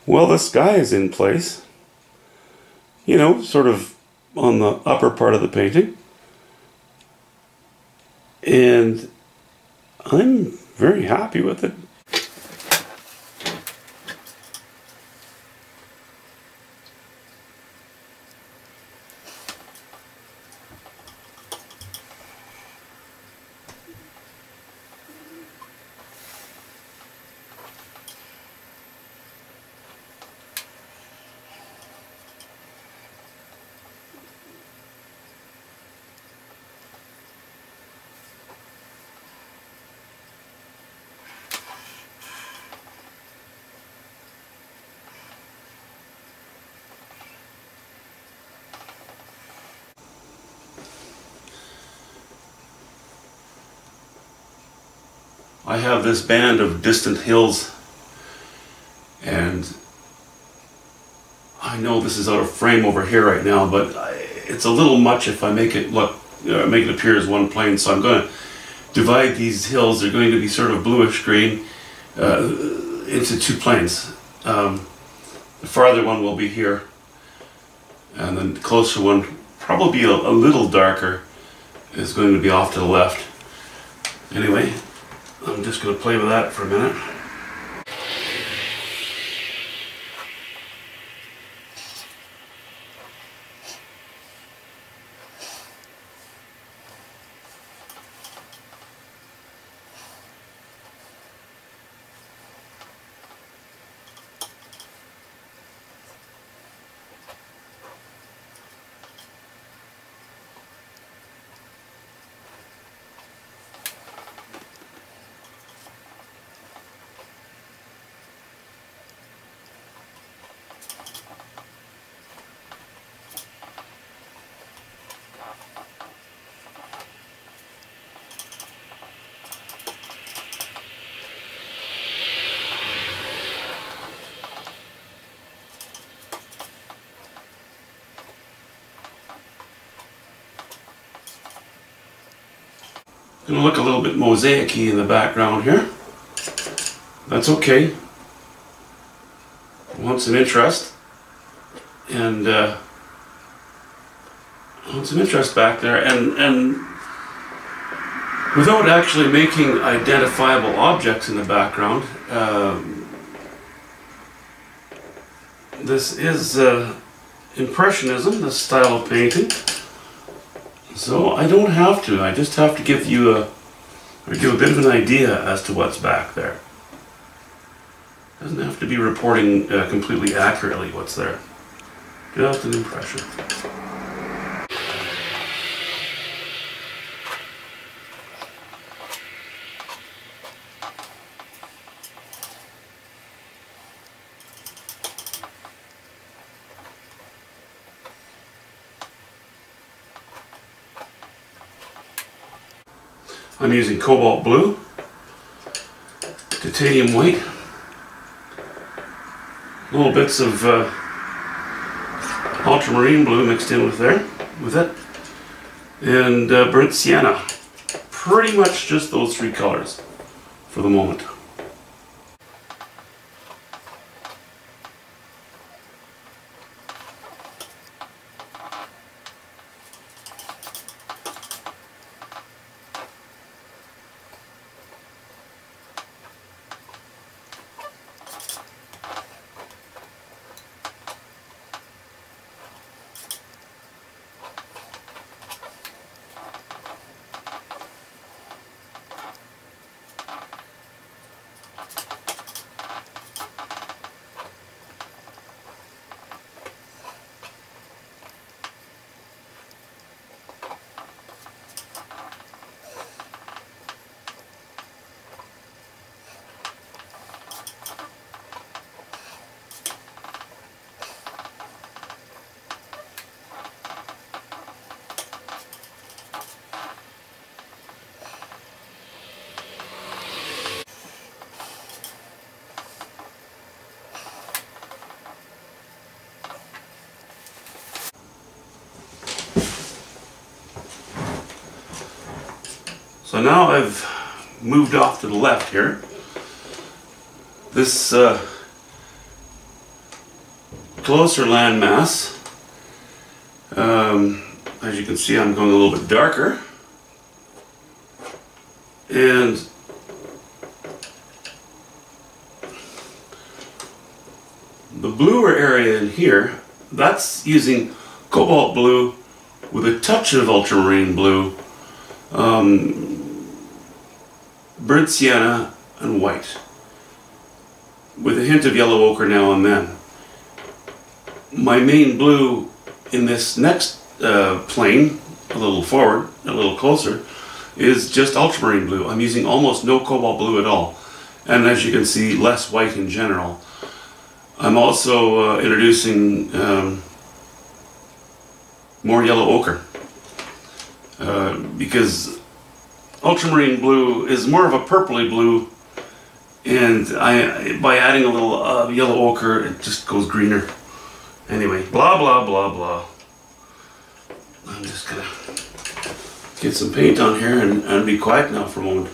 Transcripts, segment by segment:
Well, the sky is in place, you know, sort of on the upper part of the painting. And I'm very happy with it. I have this band of distant hills, and I know this is out of frame over here right now, but it's a little much if I make it make it appear as one plane. So I'm going to divide these hills. They're going to be sort of bluish green into two planes. The farther one will be here, and then the closer one, probably a little darker, is going to be off to the left. Anyway, I'm just going to play with that for a minute. Going to look a little bit mosaic-y in the background here. That's okay. I want some interest. And I want some interest back there. And without actually making identifiable objects in the background, this is Impressionism, this style of painting. So I don't have to. I just have to give you a bit of an idea as to what's back there. Doesn't have to be reporting completely accurately what's there. Just an impression. I'm using cobalt blue, titanium white, little bits of ultramarine blue mixed in with it, and burnt sienna. Pretty much just those three colors for the moment. So now I've moved off to the left here. This closer landmass. As you can see, I'm going a little bit darker. And the bluer area in here, that's using cobalt blue with a touch of ultramarine blue, burnt sienna, and white, with a hint of yellow ochre now and then. My main blue in this next plane, a little forward, a little closer, is just ultramarine blue. I'm using almost no cobalt blue at all, and as you can see, less white in general. I'm also introducing more yellow ochre because ultramarine blue is more of a purpley blue, and by adding a little yellow ochre, it just goes greener. Anyway, blah blah blah blah. I'm just gonna get some paint on here and be quiet now for a moment.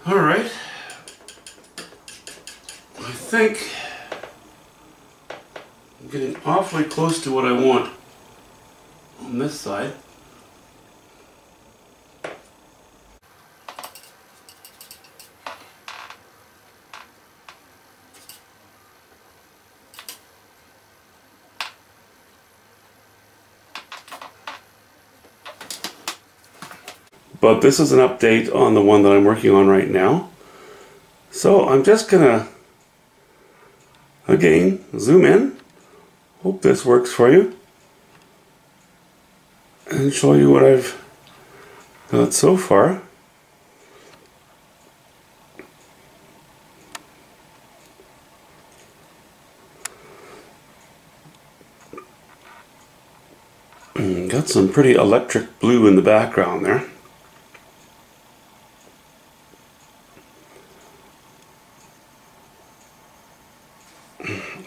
All right. I think I'm getting awfully close to what I want on this side. But this is an update on the one that I'm working on right now. So I'm just gonna, again, zoom in. Hope this works for you. And show you what I've got so far. Got some pretty electric blue in the background there.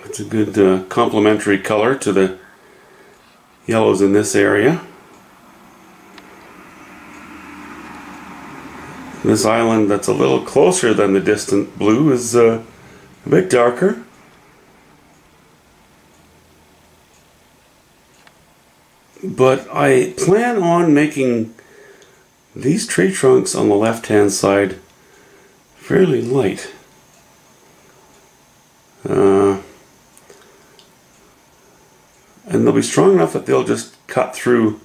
It's a good complementary color to the yellows in this area. This island that's a little closer than the distant blue is a bit darker. But I plan on making these tree trunks on the left hand side fairly light. And they'll be strong enough that they'll just cut through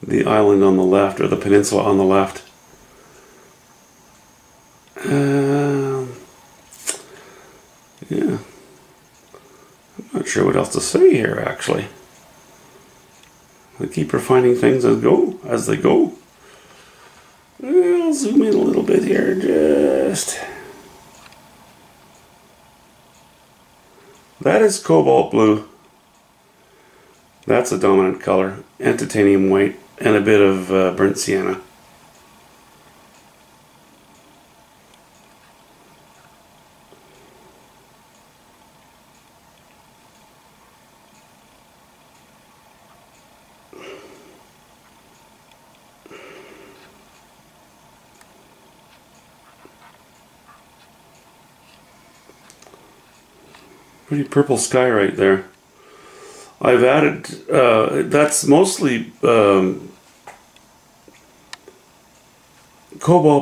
the island on the left, or the peninsula on the left. Yeah. I'm not sure what else to say here, actually. I keep refining things as they go. I'll zoom in a little bit here, just. That is cobalt blue. That's a dominant color, and titanium white, and a bit of burnt sienna. Pretty purple sky right there. I've added, that's mostly cobalt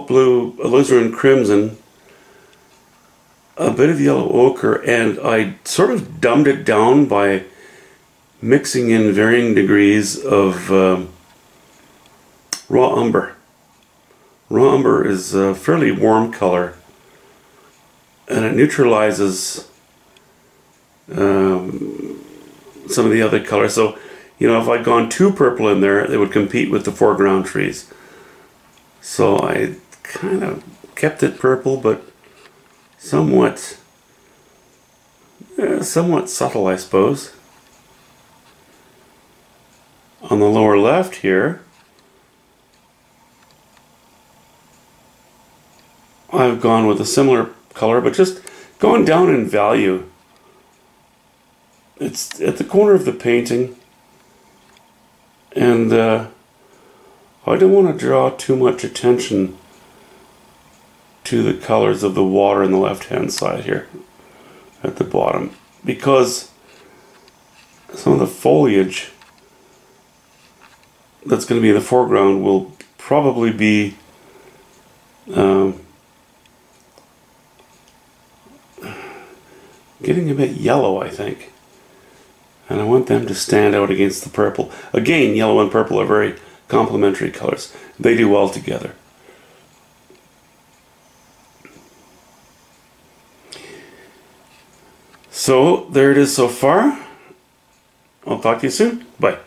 blue, alizarin crimson, a bit of yellow ochre, and I sort of dumbed it down by mixing in varying degrees of raw umber. Raw umber is a fairly warm color, and it neutralizes some of the other colors. So, you know, if I'd gone too purple in there, it would compete with the foreground trees. So I kind of kept it purple, but somewhat subtle, I suppose. On the lower left here, I've gone with a similar color, but just going down in value. It's at the corner of the painting, and I don't want to draw too much attention to the colors of the water on the left hand side here at the bottom, because some of the foliage that's going to be in the foreground will probably be getting a bit yellow, I think. And I want them to stand out against the purple. Again, yellow and purple are very complementary colors. They do well together. So, there it is so far. I'll talk to you soon. Bye.